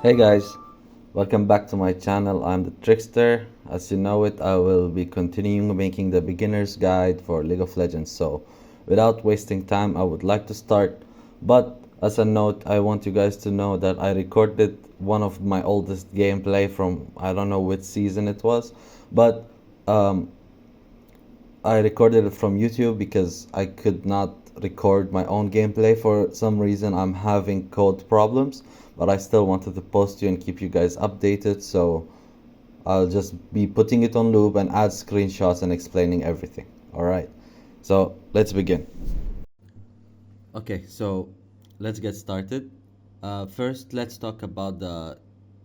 Hey guys, welcome back to my channel. I'm the Trickster. As you know it, I will be continuing making the beginner's guide for League of Legends. So, without wasting time, I would like to start. But as a note, I want you guys to know that I recorded one of my oldest gameplay from I don't know which season it was, but um, I recorded it from YouTube because I could not record my own gameplay for some reason. I'm having code problems, but I still wanted to post you and keep you guys updated, so I'll just be putting it on loop and add screenshots and explaining everything. Alright, so let's begin. Okay, so let's get started. First, let's talk about the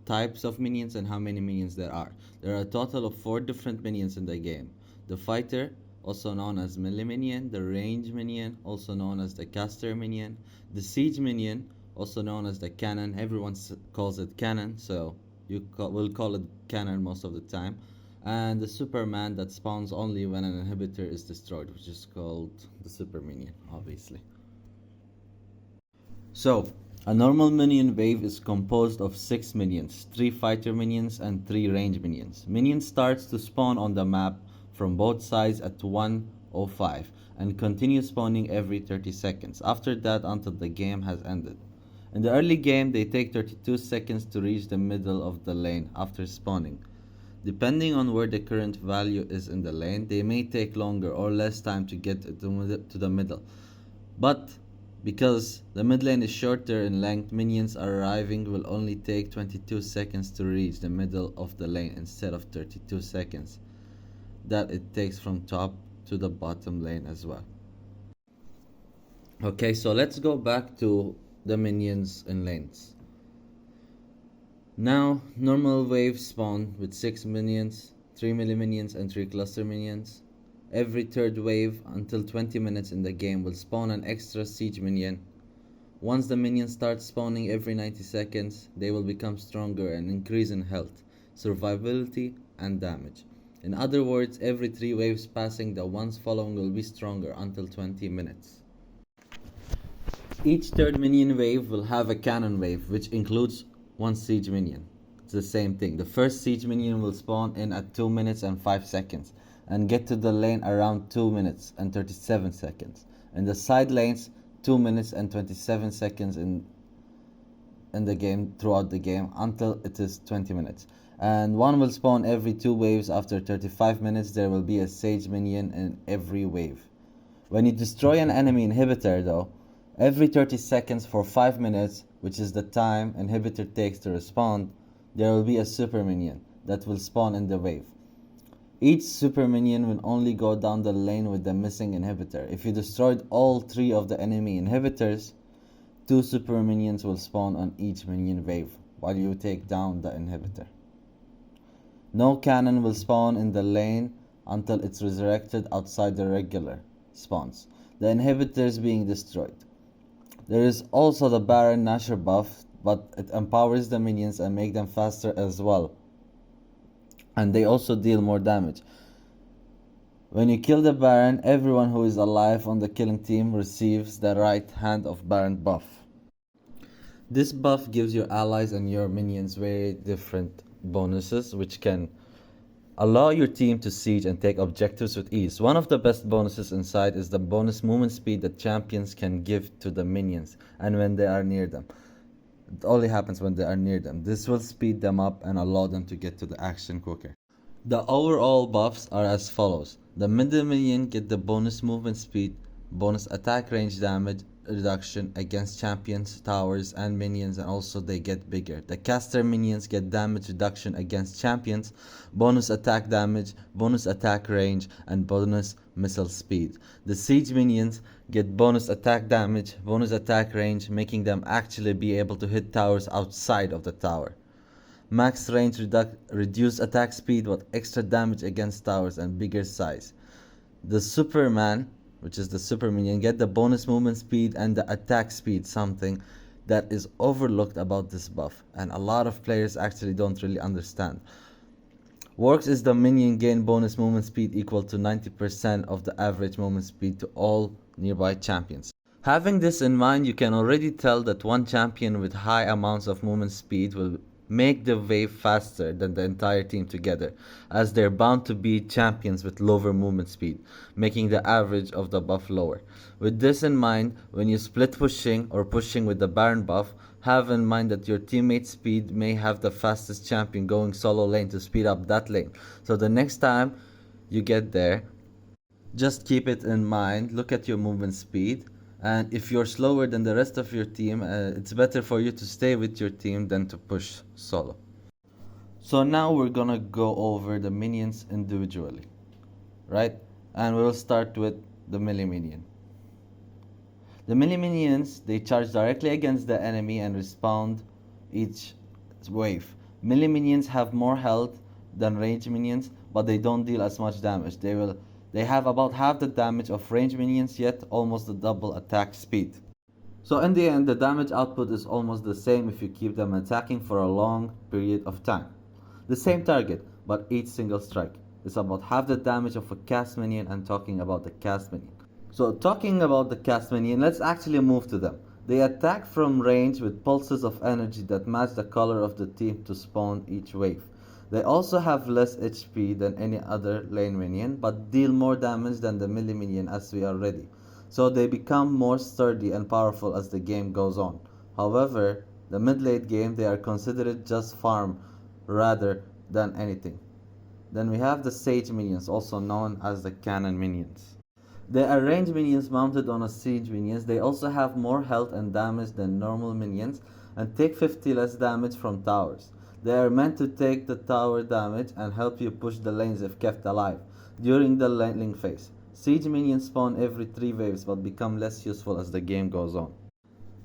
types of minions and how many minions there are. There are a total of 4 different minions in the game. The fighter, also known as melee minion, the range minion, also known as the caster minion, the siege minion, also known as the cannon. Everyone calls it cannon, so we'll call it cannon most of the time. And the superman that spawns only when an inhibitor is destroyed, which is called the super minion, obviously. So, a normal minion wave is composed of 6 minions, 3 fighter minions and 3 range minions. Minions starts to spawn on the map from both sides at 1:05 and continue spawning every 30 seconds. After that until the game has ended. In the early game, they take 32 seconds to reach the middle of the lane after spawning. Depending on where the current value is in the lane, they may take longer or less time to get to the middle. But because the mid lane is shorter in length, minions arriving will only take 22 seconds to reach the middle of the lane instead of 32 seconds that it takes from top to the bottom lane as well. Okay, so let's go back to the minions in lanes. Now, normal waves spawn with 6 minions, 3 melee minions and 3 cluster minions. Every third wave until 20 minutes in the game will spawn an extra siege minion. Once the minions start spawning every 90 seconds, they will become stronger and increase in health, survivability, and damage. In other words, every 3 waves passing the ones following will be stronger until 20 minutes. Each third minion wave will have a cannon wave, which includes 1 siege minion. It's the same thing. The first siege minion will spawn in at 2 minutes and 5 seconds and get to the lane around 2 minutes and 37 seconds. In the side lanes, 2 minutes and 27 seconds in the game throughout the game until it is 20 minutes. And one will spawn every 2 waves. After 35 minutes there will be a sage minion in every wave. When you destroy an enemy inhibitor though, every 30 seconds for 5 minutes, which is the time inhibitor takes to respond, there will be a super minion that will spawn in the wave. Each super minion will only go down the lane with the missing inhibitor. If you destroyed all 3 of the enemy inhibitors, 2 super minions will spawn on each minion wave while you take down the inhibitor. No cannon will spawn in the lane until it's resurrected outside the regular spawns, the inhibitors being destroyed. There is also the Baron Nashor buff, but it empowers the minions and make them faster as well. And they also deal more damage. When you kill the Baron, everyone who is alive on the killing team receives the right hand of Baron buff. This buff gives your allies and your minions very different bonuses, which can allow your team to siege and take objectives with ease. One of the best bonuses inside is the bonus movement speed that champions can give to the minions and when they are near them. It only happens when they are near them. This will speed them up and allow them to get to the action quicker. The overall buffs are as follows. The middle minion get the bonus movement speed, bonus attack range damage reduction against champions, towers, and minions, and also they get bigger. The caster minions get damage reduction against champions, bonus attack damage, bonus attack range, and bonus missile speed. The siege minions get bonus attack damage, bonus attack range, making them actually be able to hit towers outside of the tower. Max range reduced attack speed but extra damage against towers and bigger size. The Superman, which is the super minion, get the bonus movement speed and the attack speed, something that is overlooked about this buff and a lot of players actually don't really understand. Works is the minion gain bonus movement speed equal to 90% of the average movement speed to all nearby champions. Having this in mind, you can already tell that one champion with high amounts of movement speed will make the wave faster than the entire team together, as they're bound to be champions with lower movement speed, making the average of the buff lower. With this in mind, when you split pushing or pushing with the Baron buff, have in mind that your teammate's speed may have the fastest champion going solo lane to speed up that lane. So the next time you get there, just keep it in mind, look at your movement speed, and if you're slower than the rest of your team, it's better for you to stay with your team than to push solo. So now we're gonna go over the minions individually, right? And we'll start with the melee minion. The melee minions, they charge directly against the enemy and respond each wave. Melee minions have more health than range minions, but they don't deal as much damage. They have about half the damage of range minions, yet almost the double attack speed. So in the end, the damage output is almost the same if you keep them attacking for a long period of time. The same target, but each single strike is about half the damage of a cast minion. And talking about the cast minion. So talking about the cast minion, let's actually move to them. They attack from range with pulses of energy that match the color of the team to spawn each wave. They also have less HP than any other lane minion, but deal more damage than the melee minion as we are ready. So they become more sturdy and powerful as the game goes on. However, the mid-late game they are considered just farm rather than anything. Then we have the Sage minions, also known as the cannon minions. They are range minions mounted on a siege minions. They also have more health and damage than normal minions and take 50 less damage from towers. They are meant to take the tower damage and help you push the lanes if kept alive during the laning phase. Siege minions spawn every 3 waves but become less useful as the game goes on.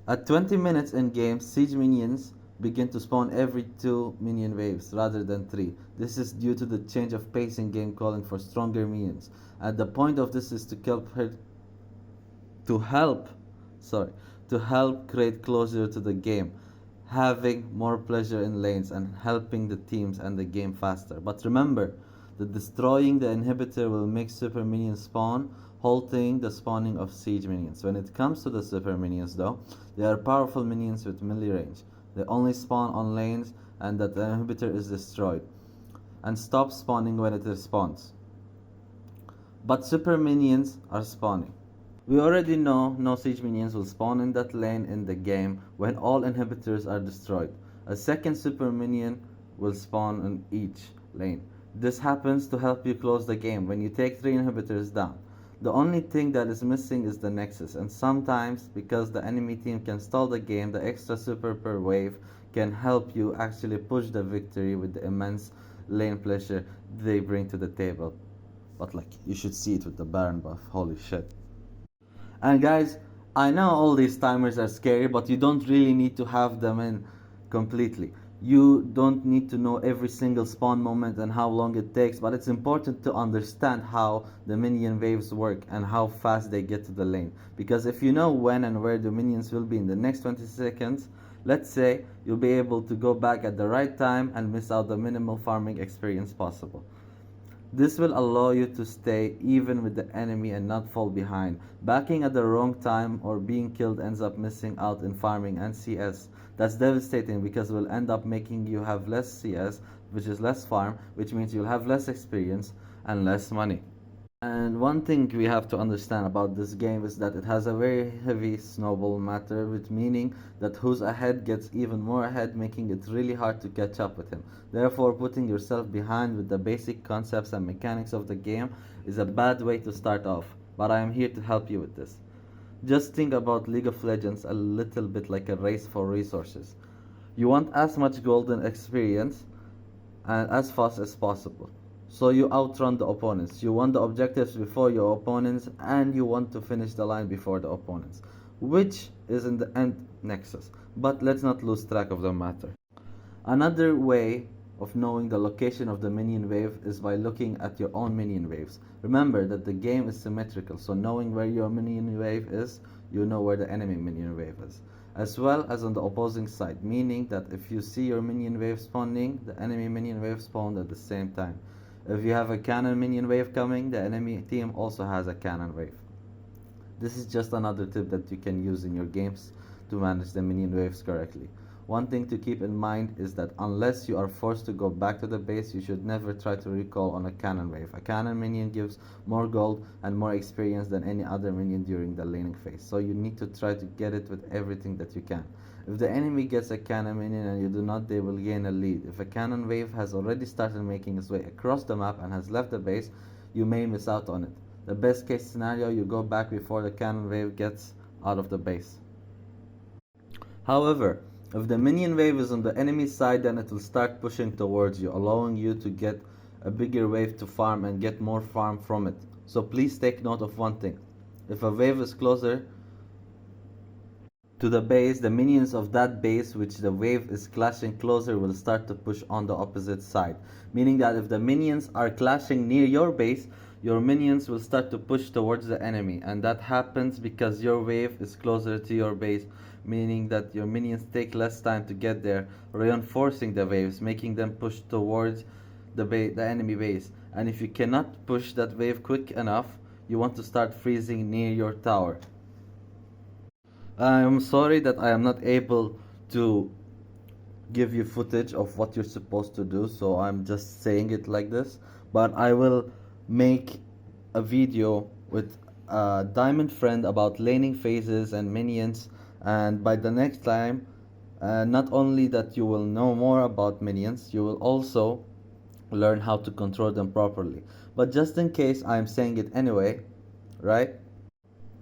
At 20 minutes in game, siege minions begin to spawn every 2 minion waves rather than 3. This is due to the change of pace in game calling for stronger minions. And the point of this is to help create closure to the game, having more pleasure in lanes and helping the teams and the game faster. But remember that destroying the inhibitor will make super minions spawn, halting the spawning of siege minions. When it comes to the super minions though, they are powerful minions with melee range. They only spawn on lanes and that the inhibitor is destroyed and stop spawning when it respawns. But super minions are spawning. We already know no siege minions will spawn in that lane in the game when all inhibitors are destroyed. A second super minion will spawn in each lane. This happens to help you close the game when you take 3 inhibitors down. The only thing that is missing is the nexus, and sometimes because the enemy team can stall the game, the extra super per wave can help you actually push the victory with the immense lane pleasure they bring to the table. But like, you should see it with the Baron buff, holy shit. And guys, I know all these timers are scary, but you don't really need to have them in completely. You don't need to know every single spawn moment and how long it takes, but it's important to understand how the minion waves work and how fast they get to the lane. Because if you know when and where the minions will be in the next 20 seconds, let's say, you'll be able to go back at the right time and miss out the minimal farming experience possible. This will allow you to stay even with the enemy and not fall behind. Backing at the wrong time or being killed ends up missing out in farming and CS. That's devastating because it will end up making you have less CS, which is less farm, which means you'll have less experience and less money. And one thing we have to understand about this game is that it has a very heavy snowball matter, with meaning that who's ahead gets even more ahead, making it really hard to catch up with him. Therefore, putting yourself behind with the basic concepts and mechanics of the game is a bad way to start off, but I am here to help you with this. Just think about League of Legends a little bit like a race for resources. You want as much golden experience and as fast as possible. So you outrun the opponents. You want the objectives before your opponents and you want to finish the line before the opponents, which is in the end nexus. But let's not lose track of the matter. Another way of knowing the location of the minion wave is by looking at your own minion waves. Remember that the game is symmetrical, so knowing where your minion wave is, you know where the enemy minion wave is. As well as on the opposing side, meaning that if you see your minion wave spawning, the enemy minion wave spawned at the same time. If you have a cannon minion wave coming, the enemy team also has a cannon wave. This is just another tip that you can use in your games to manage the minion waves correctly. One thing to keep in mind is that unless you are forced to go back to the base, you should never try to recall on a cannon wave. A cannon minion gives more gold and more experience than any other minion during the laning phase, so you need to try to get it with everything that you can. If the enemy gets a cannon minion and you do not, they will gain a lead. If a cannon wave has already started making its way across the map and has left the base, you may miss out on it. The best case scenario, you go back before the cannon wave gets out of the base. However, if the minion wave is on the enemy side, then it will start pushing towards you, allowing you to get a bigger wave to farm and get more farm from it. So please take note of one thing. If a wave is closer to the base, the minions of that base which the wave is clashing closer will start to push on the opposite side. Meaning that if the minions are clashing near your base, your minions will start to push towards the enemy, and that happens because your wave is closer to your base, meaning that your minions take less time to get there, reinforcing the waves, making them push towards the enemy base. And if you cannot push that wave quick enough, you want to start freezing near your tower. I am sorry that I am not able to give you footage of what you're supposed to do, so I'm just saying it like this. But I will make a video with a diamond friend about laning phases and minions, and by the next time, not only that you will know more about minions, you will also learn how to control them properly. But just in case, I'm saying it anyway, right?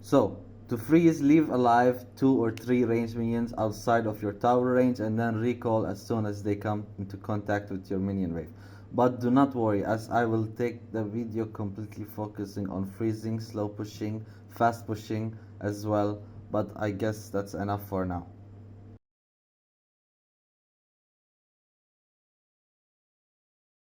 So, to freeze, leave alive 2 or 3 ranged minions outside of your tower range and then recall as soon as they come into contact with your minion wave. But do not worry, as I will take the video completely focusing on freezing, slow pushing, fast pushing as well, but I guess that's enough for now.